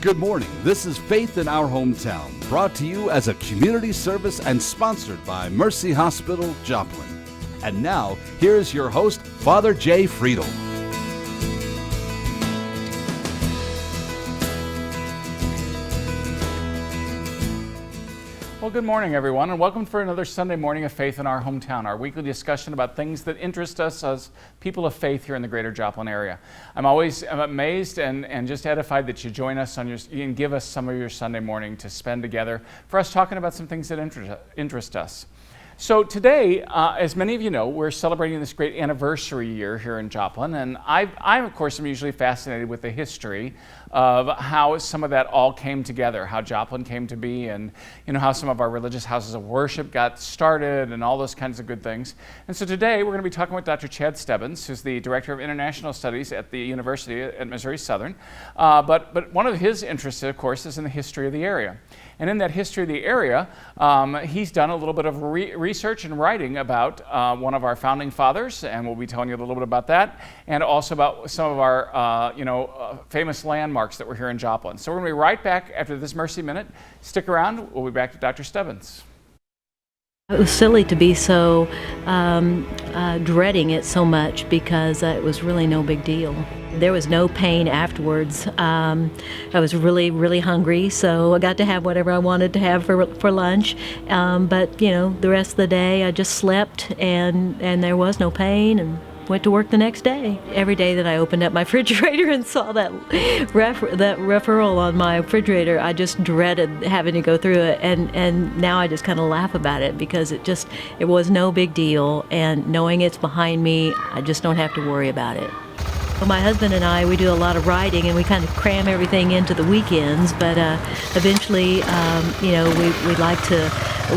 Good morning. This is Faith in Our Hometown, brought to you as a community service and sponsored by Mercy Hospital, Joplin. And now, here's your host, Father Jay Friedel. Well, good morning, everyone, and welcome for another Sunday morning of Faith in Our Hometown, our weekly discussion about things that interest us as people of faith here in the greater Joplin area. I'm amazed and just edified that you join us and give us some of your Sunday morning to spend together for us talking about some things that interest us. So today, as many of you know, we're celebrating this great anniversary year here in Joplin, and I of course, am usually fascinated with the history of how some of that all came together, how Joplin came to be, and how some of our religious houses of worship got started, and all those kinds of good things. And so today, we're going to be talking with Dr. Chad Stebbins, who's the Director of International Studies at the University at Missouri Southern. But one of his interests, of course, is in the history of the area. And in that history of the area, he's done a little bit of research and writing about one of our founding fathers, and we'll be telling you a little bit about that, and also about some of our famous landmarks that were here in Joplin. So we're going to be right back after this Mercy Minute. Stick around. We'll be back to Dr. Stebbins. It was silly to be so dreading it so much because it was really no big deal. There was no pain afterwards. I was really, really hungry, so I got to have whatever I wanted to have for lunch. But the rest of the day I just slept, and there was no pain, and went to work the next day. Every day that I opened up my refrigerator and saw that referral on my refrigerator, I just dreaded having to go through it. And now I just kind of laugh about it because it was no big deal. And knowing it's behind me, I just don't have to worry about it. Well, my husband and I, we do a lot of riding, and we kind of cram everything into the weekends, but eventually, we'd like to,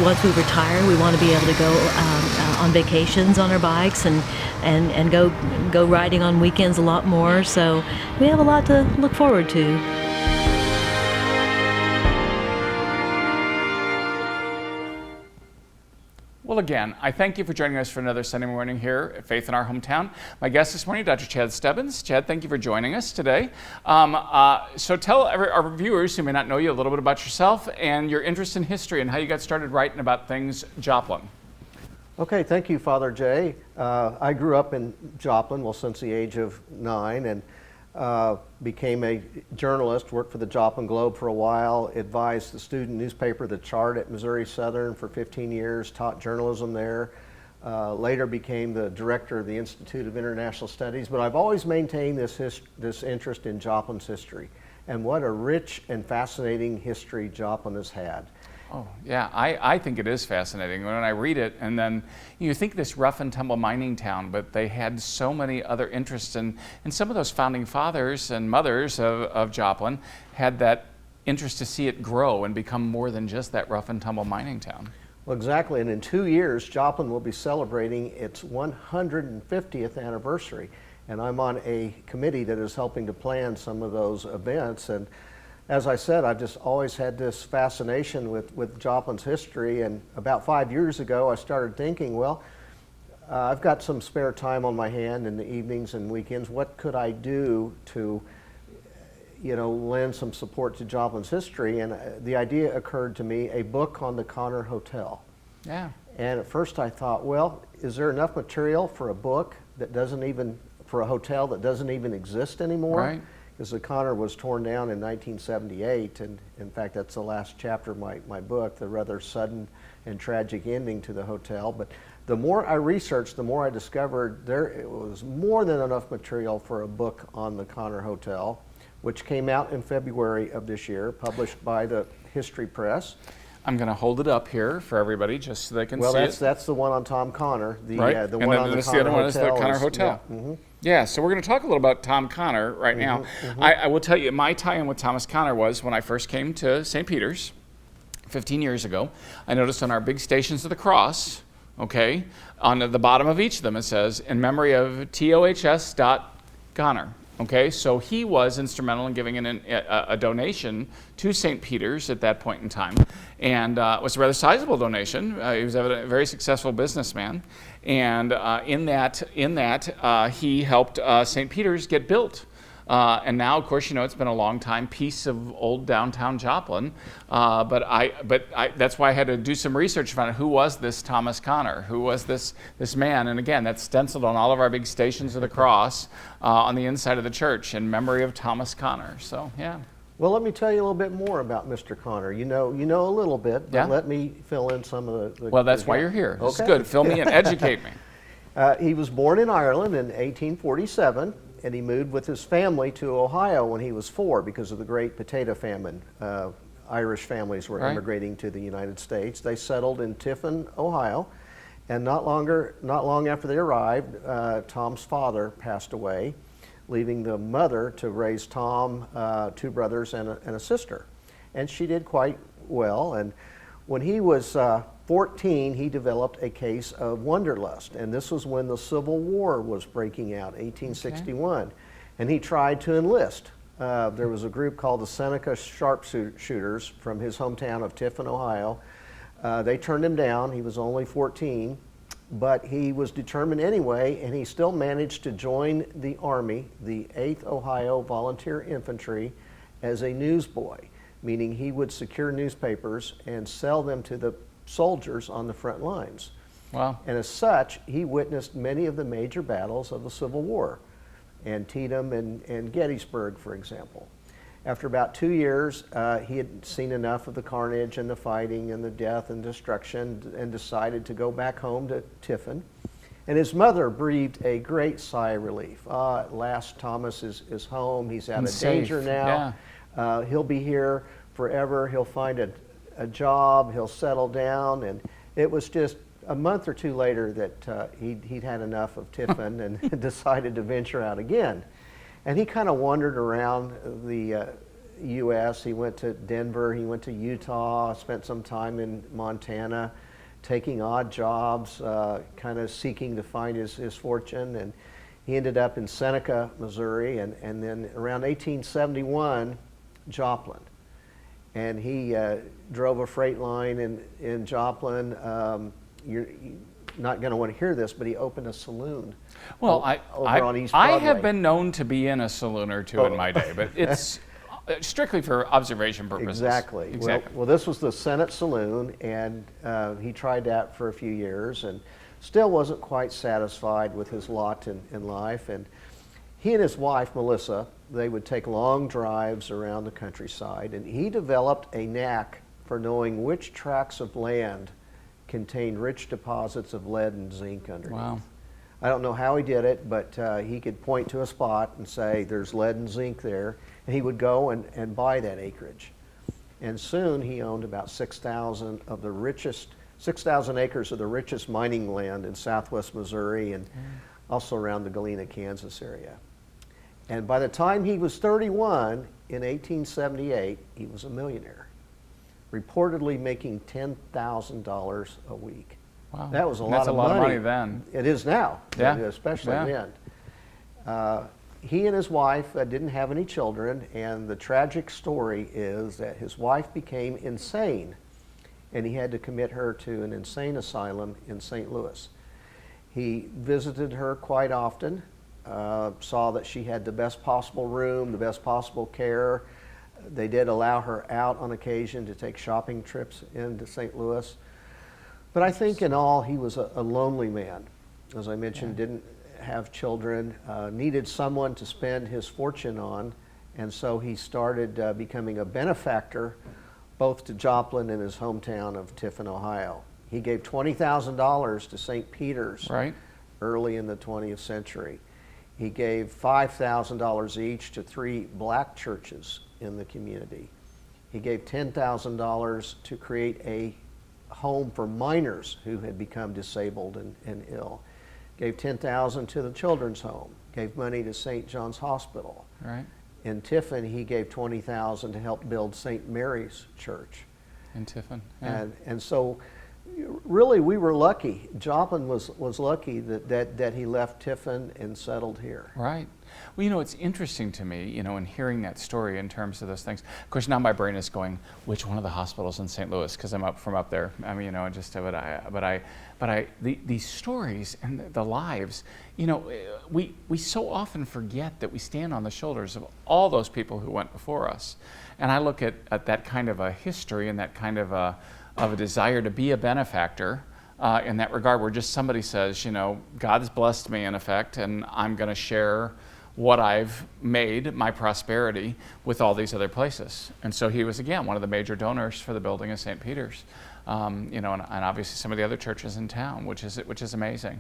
once we retire, we want to be able to go on vacations on our bikes and go riding on weekends a lot more, so we have a lot to look forward to. Well, again, I thank you for joining us for another Sunday morning here at Faith in Our Hometown. My guest this morning, Dr. Chad Stebbins. Chad, thank you for joining us today. So tell our viewers who may not know you a little bit about yourself and your interest in history and how you got started writing about things Joplin. Okay, thank you, Father Jay. I grew up in Joplin, since the age of 9, and became a journalist, worked for the Joplin Globe for a while, advised the student newspaper, The Chart, at Missouri Southern for 15 years, taught journalism there, later became the director of the Institute of International Studies, but I've always maintained this interest in Joplin's history, and what a rich and fascinating history Joplin has had. Oh, yeah, I think it is fascinating when I read it, and then you think this rough and tumble mining town, but they had so many other interests, and some of those founding fathers and mothers of Joplin had that interest to see it grow and become more than just that rough and tumble mining town. Well, exactly, and in 2 years, Joplin will be celebrating its 150th anniversary, and I'm on a committee that is helping to plan some of those events, and as I said, I've just always had this fascination with Joplin's history, and about 5 years ago I started thinking, well, I've got some spare time on my hand in the evenings and weekends. What could I do to lend some support to Joplin's history? And the idea occurred to me, a book on the Connor Hotel. Yeah. And at first I thought, well, is there enough material for a book that for a hotel that doesn't even exist anymore? Right. Because the Connor was torn down in 1978, and in fact that's the last chapter of my book, the rather sudden and tragic ending to the hotel. But the more I researched, the more I discovered it was more than enough material for a book on the Connor Hotel, which came out in February of this year, published by the History Press. I'm going to hold it up here for everybody just so they can see it. Well, that's the one on Tom Connor. Right. The one on the Connor Hotel. The other one is the Connor Hotel. Yeah, mm-hmm. Yeah, so we're going to talk a little about Tom Connor right now. Mm-hmm. I will tell you, my tie-in with Thomas Connor was when I first came to St. Peter's 15 years ago. I noticed on our big Stations of the Cross, okay, on the bottom of each of them it says, in memory of TOHS. Connor. Okay, so he was instrumental in giving a donation to St. Peter's at that point in time, and it was a rather sizable donation. He was a very successful businessman, and in that he helped St. Peter's get built And now, of course, it's been a long time piece of old downtown Joplin. But that's why I had to do some research to find out who was this Thomas Connor, who was this man. And again, that's stenciled on all of our big stations of the cross on the inside of the church in memory of Thomas Connor. So, yeah. Well, let me tell you a little bit more about Mr. Connor. You know a little bit, but Yeah. let me fill in some of the Well, that's why you're here. Okay. It's good. Fill me in. Educate me. He was born in Ireland in 1847, and he moved with his family to Ohio when he was 4 because of the great potato famine. Irish families were Right. immigrating to the United States. They settled in Tiffin, Ohio, and not long after they arrived, Tom's father passed away, leaving the mother to raise Tom, 2 brothers and a sister. And she did quite well. And when he was 14, he developed a case of wanderlust. And this was when the Civil War was breaking out, 1861. Okay. And he tried to enlist. There was a group called the Seneca Sharpshooters from his hometown of Tiffin, Ohio. They turned him down. He was only 14. But he was determined anyway, and he still managed to join the Army, the 8th Ohio Volunteer Infantry, as a newsboy, meaning he would secure newspapers and sell them to the soldiers on the front lines. Wow. And as such, he witnessed many of the major battles of the Civil War, Antietam and Gettysburg, for example. After about 2 years, he had seen enough of the carnage and the fighting and the death and destruction and decided to go back home to Tiffin. And his mother breathed a great sigh of relief. At last, Thomas is home. He's out of danger now. Yeah. He'll be here forever. He'll find a job. He'll settle down. And it was just a month or 2 later that he'd had enough of Tiffin and decided to venture out again. And he kind of wandered around the U.S. He went to Denver, he went to Utah, spent some time in Montana, taking odd jobs, kind of seeking to find his fortune. And he ended up in Seneca, Missouri, and then around 1871, Joplin. And he drove a freight line in Joplin. You're not going to want to hear this, but he opened a saloon. Well, on East Broadway. I have been known to be in a saloon or two in my day, but it's strictly for observation purposes. Exactly. Well, this was the Senate Saloon, and he tried that for a few years and still wasn't quite satisfied with his lot in life. And he and his wife, Melissa, they would take long drives around the countryside, and he developed a knack for knowing which tracts of land contained rich deposits of lead and zinc underneath. Wow. I don't know how he did it, but he could point to a spot and say, there's lead and zinc there, and he would go and buy that acreage. And soon he owned about 6,000 acres of the richest mining land in southwest Missouri and also around the Galena, Kansas area. And by the time he was 31, in 1878, he was a millionaire, reportedly making $10,000 a week. Wow. That was a lot That's of a lot money. of money then. It is now, Yeah. especially Yeah. then. He and his wife didn't have any children, and the tragic story is that his wife became insane, and he had to commit her to an insane asylum in St. Louis. He visited her quite often, saw that she had the best possible room, the best possible care. They did allow her out on occasion to take shopping trips into St. Louis. But I think in all, he was a lonely man. As I mentioned, didn't have children, needed someone to spend his fortune on, and so he started becoming a benefactor both to Joplin and his hometown of Tiffin, Ohio. He gave $20,000 to St. Peter's early in the 20th century. He gave $5,000 each to 3 black churches in the community. He gave $10,000 to create a home for minors who had become disabled and ill. Gave $10,000 to the children's home. Gave money to St. John's Hospital. Right. In Tiffin, he gave $20,000 to help build St. Mary's Church. In Tiffin. Yeah. And so, really, we were lucky. Joplin was lucky that he left Tiffin and settled here. Right. Well, it's interesting to me, in hearing that story in terms of those things. Of course, now my brain is going, which one of the hospitals in St. Louis? Because I'm from up there. I mean, these stories and the lives, we so often forget that we stand on the shoulders of all those people who went before us. And I look at that kind of a history and that kind of a desire to be a benefactor. In that regard, where just somebody says, God's blessed me in effect, and I'm going to share what I've made, my prosperity, with all these other places. And so he was, again, one of the major donors for the building of St. Peter's, and obviously some of the other churches in town, which is amazing.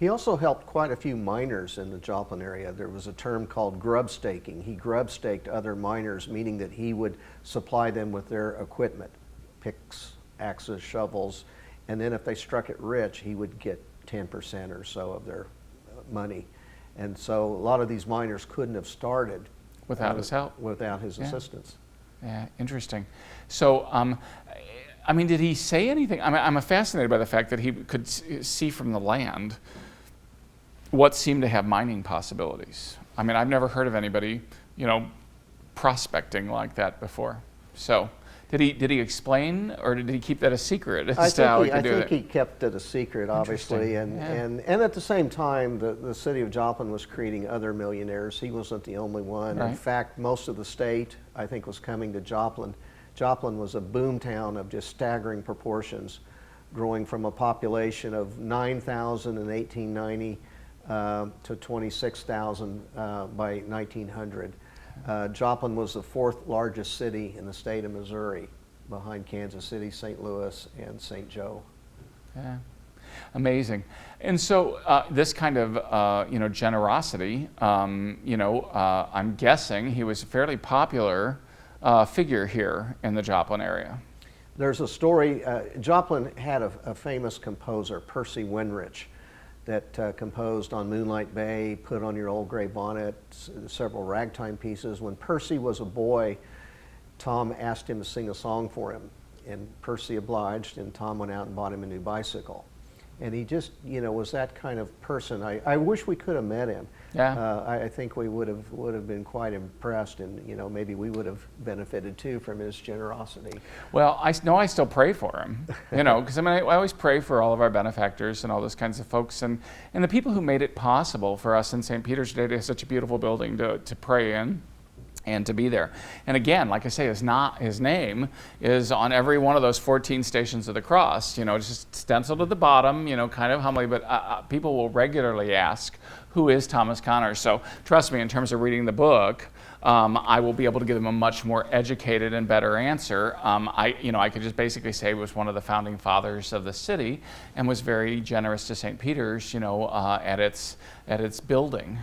He also helped quite a few miners in the Joplin area. There was a term called grub staking. He grub staked other miners, meaning that he would supply them with their equipment, picks, axes, shovels, and then if they struck it rich, he would get 10% or so of their money. And so a lot of these miners couldn't have started without his help, without his assistance. Yeah, interesting. So, did he say anything? I'm fascinated by the fact that he could see from the land what seemed to have mining possibilities. I've never heard of anybody, prospecting like that before. So, did he explain, or did he keep that a secret as to how he could do it? I think he kept it a secret, obviously, and at the same time, the city of Joplin was creating other millionaires. He wasn't the only one. Right. In fact, most of the state, I think, was coming to Joplin. Joplin was a boom town of just staggering proportions, growing from a population of 9,000 in 1890 to 26,000 by 1900. Joplin was the fourth largest city in the state of Missouri, behind Kansas City, St. Louis, and St. Joe. Yeah, amazing. And so this kind of generosity, I'm guessing he was a fairly popular figure here in the Joplin area. There's a story. Joplin had a famous composer, Percy Wenrich, that composed on Moonlight Bay, Put on Your Old Gray Bonnet, several ragtime pieces. When Percy was a boy, Tom asked him to sing a song for him, and Percy obliged, and Tom went out and bought him a new bicycle. And he just, was that kind of person. I wish we could have met him. Yeah. I think we would have been quite impressed, and maybe we would have benefited too from his generosity. Well, I know I still pray for him, because I always pray for all of our benefactors and all those kinds of folks, and the people who made it possible for us in St. Peter's today to have such a beautiful building to pray in and to be there. And again, like I say, his name is on every one of those 14 stations of the cross. It's just stenciled at the bottom, kind of humbly, but people will regularly ask, who is Thomas Connor? So trust me, in terms of reading the book, I will be able to give them a much more educated and better answer. I could just basically say he was one of the founding fathers of the city and was very generous to St. Peter's, at its building,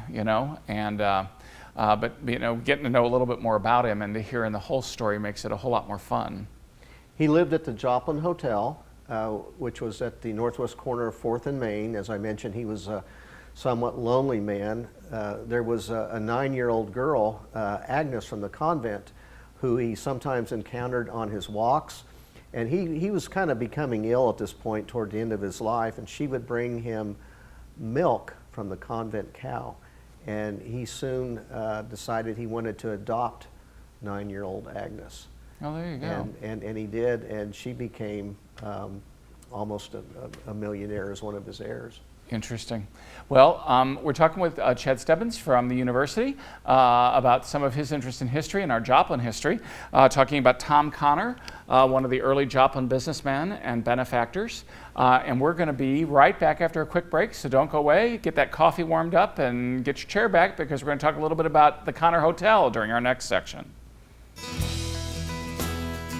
but getting to know a little bit more about him and to hear in the whole story makes it a whole lot more fun. He lived at the Joplin Hotel, which was at the northwest corner of 4th and Main. As I mentioned, he was a somewhat lonely man. There was a 9-year-old girl, Agnes from the convent, who he sometimes encountered on his walks. And he was kind of becoming ill at this point toward the end of his life, and she would bring him milk from the convent cow. And he soon decided he wanted to adopt 9-year-old Agnes. Oh, there you go. And he did, and she became almost a millionaire as one of his heirs. Interesting. Well, we're talking with Chad Stebbins from the university about some of his interest in history and our Joplin history, talking about Tom Connor, one of the early Joplin businessmen and benefactors. And we're going to be right back after a quick break, so don't go away. Get that coffee warmed up and get your chair back, because we're going to talk a little bit about the Connor Hotel during our next section.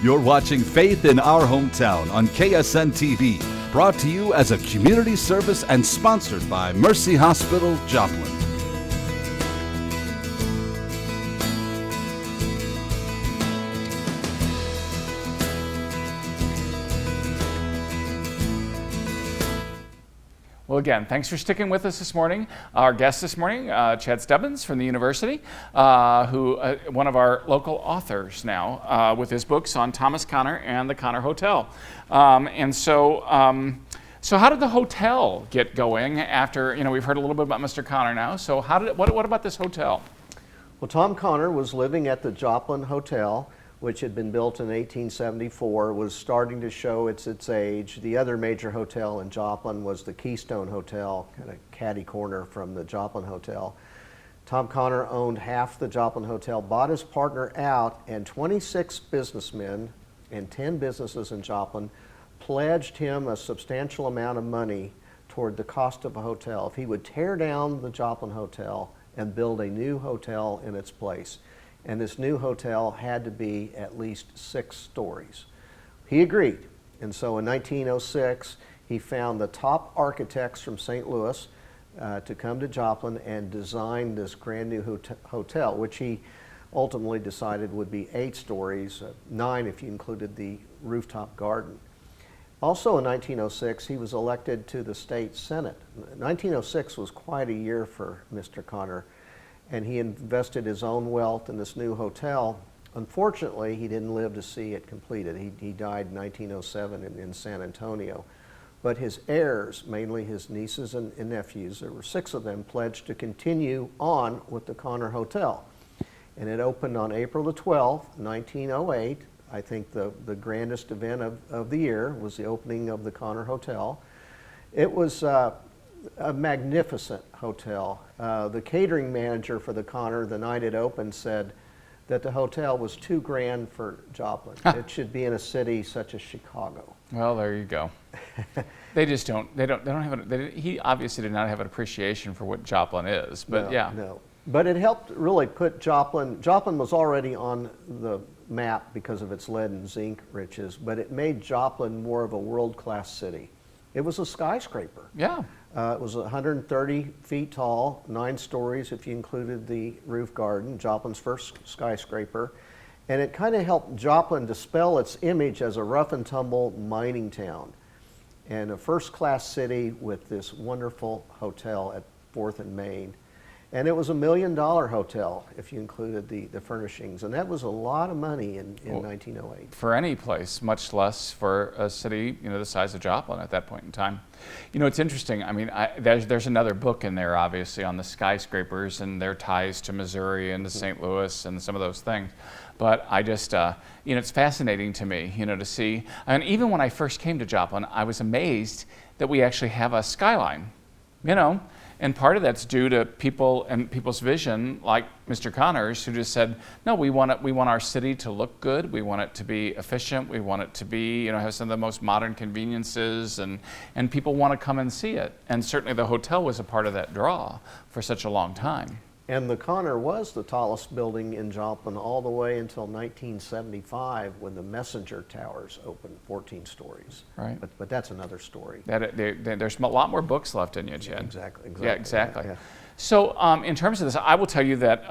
You're watching Faith in Our Hometown on KSN TV, brought to you as a community service and sponsored by Mercy Hospital, Joplin. Well, again, thanks for sticking with us this morning. Our guest this morning, Chad Stebbins from the university, one of our local authors now, with his books on Thomas Connor and the Connor Hotel. So how did the hotel get going after, we've heard a little bit about Mr. Connor now, so what about this hotel? Well, Tom Connor was living at the Joplin Hotel, which had been built in 1874, was starting to show its age. The other major hotel in Joplin was the Keystone Hotel, kind of catty corner from the Joplin Hotel. Tom Connor owned half the Joplin Hotel, bought his partner out, and 26 businessmen and 10 businesses in Joplin pledged him a substantial amount of money toward the cost of a hotel if he would tear down the Joplin Hotel and build a new hotel in its place. And this new hotel had to be at least 6 stories. He agreed, and so in 1906 he found the top architects from St. Louis to come to Joplin and design this brand new hotel, which he ultimately decided would be 8 stories, 9 if you included the rooftop garden. Also in 1906, he was elected to the state senate. 1906 was quite a year for Mr. Connor, and he invested his own wealth in this new hotel. Unfortunately, he didn't live to see it completed. He died in 1907 in San Antonio. But his heirs, mainly his nieces and nephews, there were 6 of them, pledged to continue on with the Connor Hotel. And it opened on April the 12th, 1908. I think the grandest event of the year was the opening of the Connor Hotel. It was a magnificent hotel. The catering manager for the Connor, the night it opened, said that the hotel was too grand for Joplin. It should be in a city such as Chicago. Well, there you go. They just don't have he obviously did not have an appreciation for what Joplin is, but No. But it helped really put Joplin was already on the map because of its lead and zinc riches, but it made Joplin more of a world-class city. It was a skyscraper. Yeah. It was 130 feet tall, 9 stories if you included the roof garden, Joplin's first skyscraper. And it kind of helped Joplin dispel its image as a rough and tumble mining town and a first-class city with this wonderful hotel at 4th and Main. And it was $1 million hotel if you included the furnishings. And that was a lot of money in 1908. For any place, much less for a city, the size of Joplin at that point in time. It's interesting. I mean, there's another book in there, obviously, on the skyscrapers and their ties to Missouri and to St. Louis and some of those things. But I just, it's fascinating to me, to see. And even when I first came to Joplin, I was amazed that we actually have a skyline, And part of that's due to people and people's vision, like Mr. Connors, who just said, no, we want our city to look good. We want it to be efficient. We want it to be, have some of the most modern conveniences, and people want to come and see it. And certainly the hotel was a part of that draw for such a long time. And the Connor was the tallest building in Joplin all the way until 1975 when the Messenger Towers opened, 14 stories. Right. But that's another story. There's a lot more books left in you, Chad. Exactly. Yeah, exactly. Yeah. So in terms of this, I will tell you that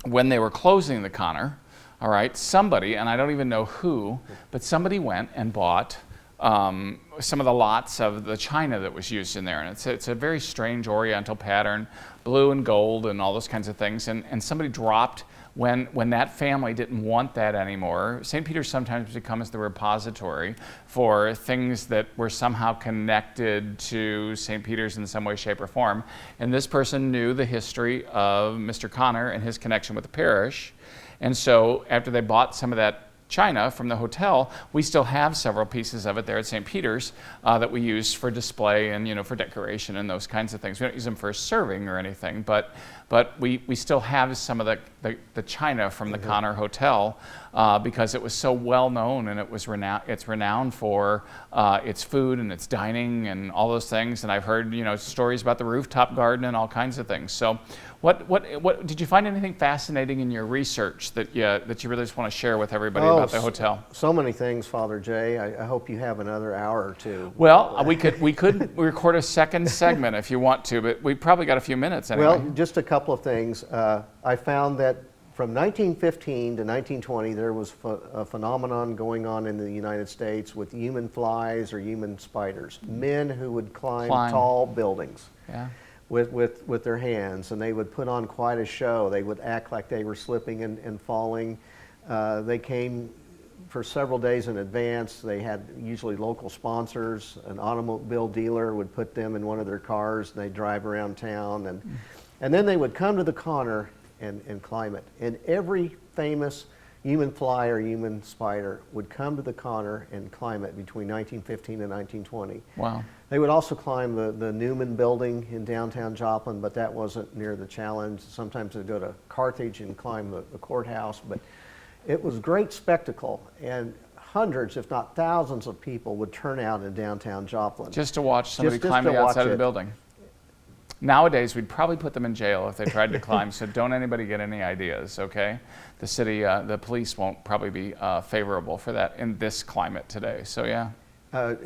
when they were closing the Connor, all right, somebody, and I don't even know who, but somebody went and bought some of the lots of the china that was used in there. And it's a very strange oriental pattern, blue and gold and all those kinds of things. And somebody dropped, when that family didn't want that anymore. St. Peter's sometimes becomes the repository for things that were somehow connected to St. Peter's in some way, shape, or form. And this person knew the history of Mr. Connor and his connection with the parish. And so after they bought some of that china from the hotel, we still have several pieces of it there at St. Peter's that we use for display and for decoration and those kinds of things. We don't use them for serving or anything, but we still have some of the china from the Connor Hotel because it was so well known, and it's renowned for its food and its dining and all those things. And I've heard stories about the rooftop garden and all kinds of things. So what did you find anything fascinating in your research that you really just want to share with everybody about the hotel? So many things, Father Jay. I hope you have another hour or two. Well, we could record a second segment if you want to, but we probably got a few minutes anyway. Well, just a couple of things. I found that from 1915 to 1920, there was a phenomenon going on in the United States with human flies or human spiders, men who would climb tall buildings. Yeah. With their hands, and they would put on quite a show. They would act like they were slipping and falling. They came for several days in advance. They had usually local sponsors. An automobile dealer would put them in one of their cars, and they'd drive around town. And then they would come to the Conner and climb it. And every famous human fly or human spider would come to the Conner and climb it between 1915 and 1920. Wow. They would also climb the Newman building in downtown Joplin, but that wasn't near the challenge. Sometimes they'd go to Carthage and climb the courthouse, but it was a great spectacle, and hundreds, if not thousands of people would turn out in downtown Joplin. Just to watch somebody Just climb to the outside watch of the it. building. Nowadays, we'd probably put them in jail if they tried to climb, so don't anybody get any ideas, okay? The city, the police won't probably be favorable for that in this climate today, so yeah.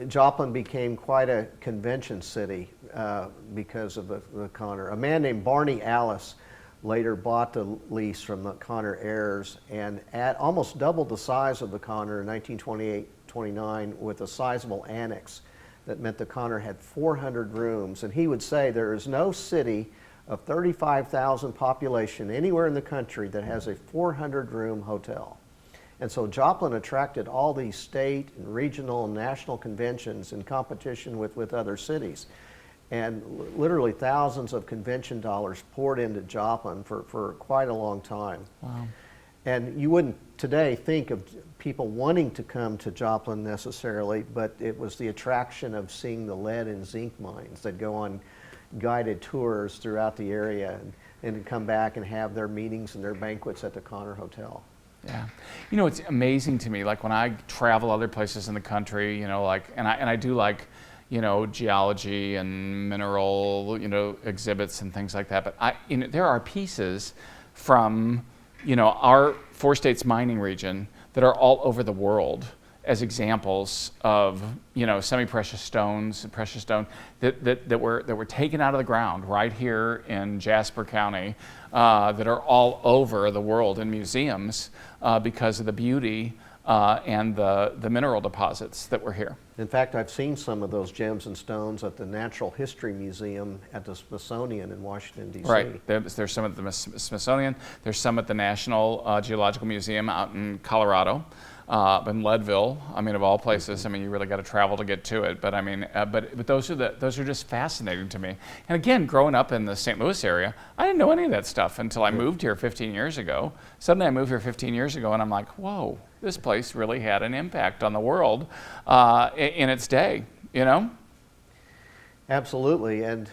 Joplin became quite a convention city because of the Conner. A man named Barney Alice later bought the lease from the Conner heirs and almost doubled the size of the Conner in 1928-29 with a sizable annex that meant the Conner had 400 rooms. And he would say there is no city of 35,000 population anywhere in the country that has a 400-room hotel. And so Joplin attracted all these state and regional and national conventions in competition with other cities. And literally thousands of convention dollars poured into Joplin for quite a long time. Wow. And you wouldn't today think of people wanting to come to Joplin necessarily, but it was the attraction of seeing the lead and zinc mines that go on guided tours throughout the area and come back and have their meetings and their banquets at the Conner Hotel. Yeah. You know, it's amazing to me, like when I travel other places in the country, you know, like, and I do like, you know, geology and mineral, you know, exhibits and things like that. But there are pieces from, you know, our four states mining region that are all over the world as examples of, you know, semi-precious stones, precious stone that were taken out of the ground right here in Jasper County, that are all over the world in museums because of the beauty and the mineral deposits that were here. In fact, I've seen some of those gems and stones at the Natural History Museum at the Smithsonian in Washington, D.C. Right. There's some at the Smithsonian. There's some at the National Geological Museum out in Colorado, in Leadville. I mean, of all places. I mean, you really got to travel to get to it. But I mean, but those are just fascinating to me. And again, growing up in the St. Louis area, I didn't know any of that stuff until I moved here 15 years ago. Suddenly, I moved here 15 years ago, and I'm like, whoa. This place really had an impact on the world in its day, you know? Absolutely, and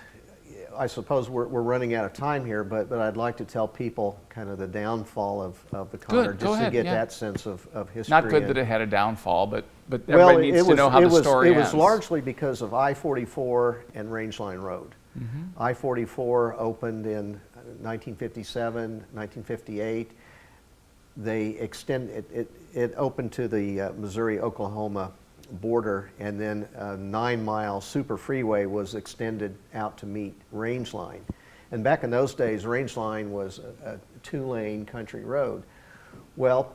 I suppose we're running out of time here, but I'd like to tell people kind of the downfall of the Conner, just to get that sense of history. Not good that it had a downfall, but everybody needs to know how the story ends. It was largely because of I-44 and Rangeline Road. Mm-hmm. I-44 opened in 1957, 1958. They extended it opened to the Missouri-Oklahoma border, and then a 9-mile super freeway was extended out to meet Rangeline. And back in those days, Rangeline was a 2-lane country road. Well,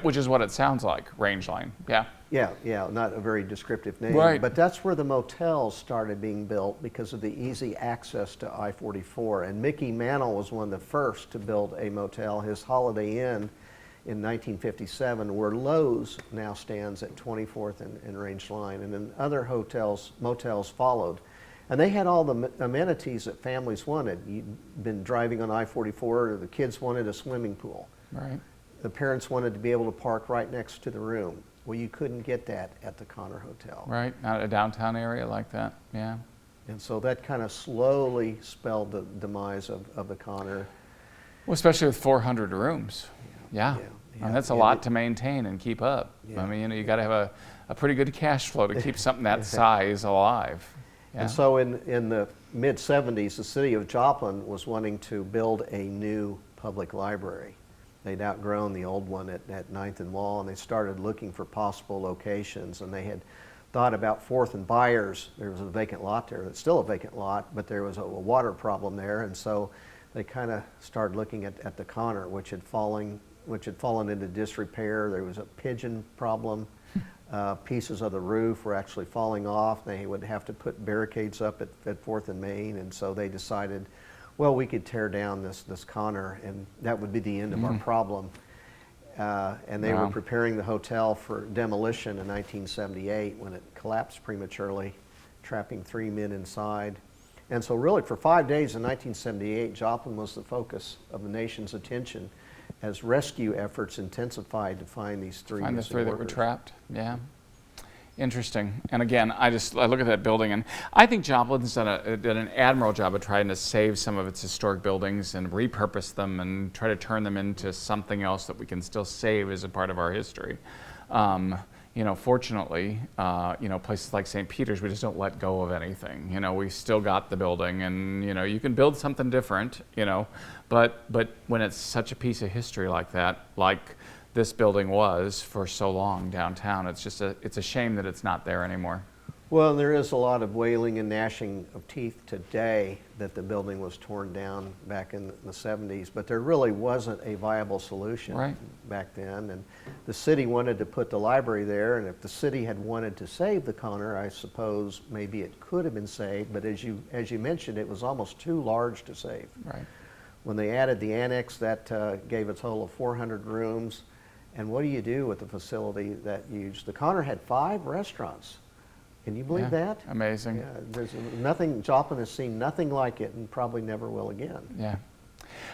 which is what it sounds like, Rangeline. Yeah. Yeah, not a very descriptive name. Right. But that's where the motels started being built because of the easy access to I-44. And Mickey Mantle was one of the first to build a motel, his Holiday Inn, in 1957, where Lowe's now stands at 24th and Rangeline. And then other motels followed. And they had all the amenities that families wanted. You'd been driving on I-44, the kids wanted a swimming pool. Right. The parents wanted to be able to park right next to the room. Well, you couldn't get that at the Conner Hotel. Right, not a downtown area like that, yeah. And so that kind of slowly spelled the demise of the Conner. Well, especially with 400 rooms. Yeah. I mean, that's a lot to maintain and keep up. I mean, you know, you got to have a pretty good cash flow to keep something that size alive. Yeah. And so in the mid-70s, the city of Joplin was wanting to build a new public library. They'd outgrown the old one at 9th and Wall, and they started looking for possible locations. And they had thought about 4th and Byers. There was a vacant lot there. It's still a vacant lot, but there was a water problem there. And so they kind of started looking at the Conner, which had fallen into disrepair. There was a pigeon problem. Pieces of the roof were actually falling off. They would have to put barricades up at 4th and Main. And so they decided, well, we could tear down this Conner, and that would be the end of our problem. and they were preparing the hotel for demolition in 1978 when it collapsed prematurely, trapping 3 men inside. And so really for 5 days in 1978, Joplin was the focus of the nation's attention as rescue efforts intensified to find these three Find the missing three that were workers. trapped, yeah. Interesting. And again, I look at that building, and I think Joplin's did an admirable job of trying to save some of its historic buildings and repurpose them and try to turn them into something else that we can still save as a part of our history. Fortunately, places like St. Peter's, we just don't let go of anything. We still got the building, and you can build something different. But when it's such a piece of history like that, like this building was for so long downtown, it's a shame that it's not there anymore. Well, there is a lot of wailing and gnashing of teeth today that the building was torn down back in the 70s, but there really wasn't a viable solution back then. And the city wanted to put the library there, and if the city had wanted to save the Conner, I suppose maybe it could have been saved, but as you mentioned, it was almost too large to save. Right. When they added the annex, that gave a total of 400 rooms. And what do you do with a facility that huge? The Conner had 5 restaurants. Can you believe that? Amazing. Yeah, there's nothing, Joplin has seen nothing like it and probably never will again. Yeah.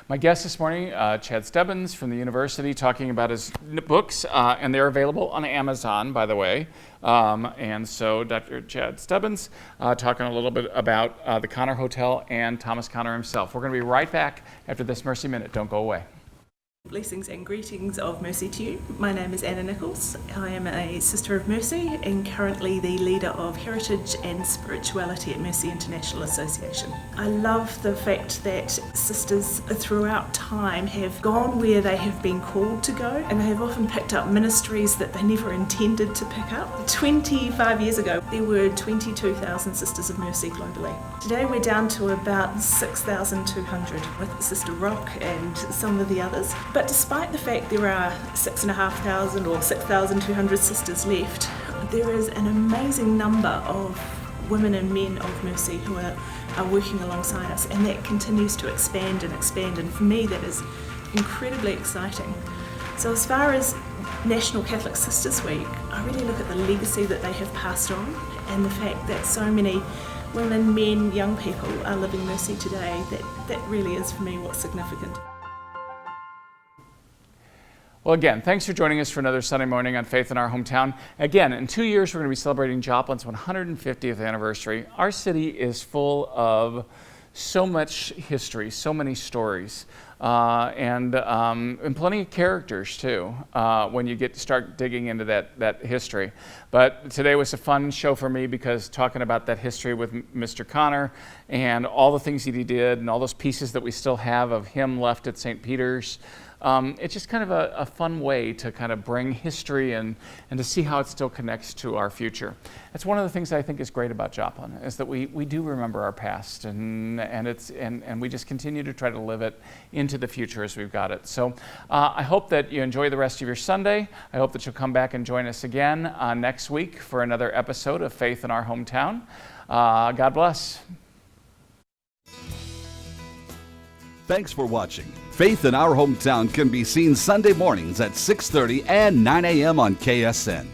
My guest this morning, Chad Stebbins from the university, talking about his books, and they're available on Amazon, by the way. And so Dr. Chad Stebbins talking a little bit about the Conner Hotel and Thomas Conner himself. We're going to be right back after this Mercy Minute. Don't go away. Blessings and greetings of mercy to you. My name is Nichols. I am a Sister of Mercy and currently the leader of Heritage and Spirituality at Mercy International Association. I love the fact that sisters throughout time have gone where they have been called to go, and they have often picked up ministries that they never intended to pick up. 25 years ago, there were 22,000 Sisters of Mercy globally. Today we're down to about 6,200 with Sister Rock and some of the others. But despite the fact there are 6,500 or 6,200 sisters left, there is an amazing number of women and men of mercy who are working alongside us, and that continues to expand and expand, and for me that is incredibly exciting. So as far as National Catholic Sisters Week, I really look at the legacy that they have passed on and the fact that so many women, men, young people are living mercy today. That really is for me what's significant. Well, again, thanks for joining us for another Sunday morning on Faith in Our Hometown. Again, in 2 years, we're going to be celebrating Joplin's 150th anniversary. Our city is full of so much history, so many stories, and plenty of characters, too, when you get to start digging into that history. But today was a fun show for me because talking about that history with Mr. Conner and all the things that he did and all those pieces that we still have of him left at St. Peter's, it's just kind of a fun way to kind of bring history and to see how it still connects to our future. That's one of the things that I think is great about Joplin, is that we do remember our past and we just continue to try to live it into the future as we've got it. So I hope that you enjoy the rest of your Sunday. I hope that you'll come back and join us again next week for another episode of Faith in Our Hometown. God bless. Thanks for watching. Faith in Our Hometown can be seen Sunday mornings at 6:30 and 9 a.m. on KSN.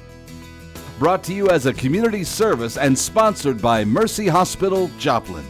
Brought to you as a community service and sponsored by Mercy Hospital, Joplin.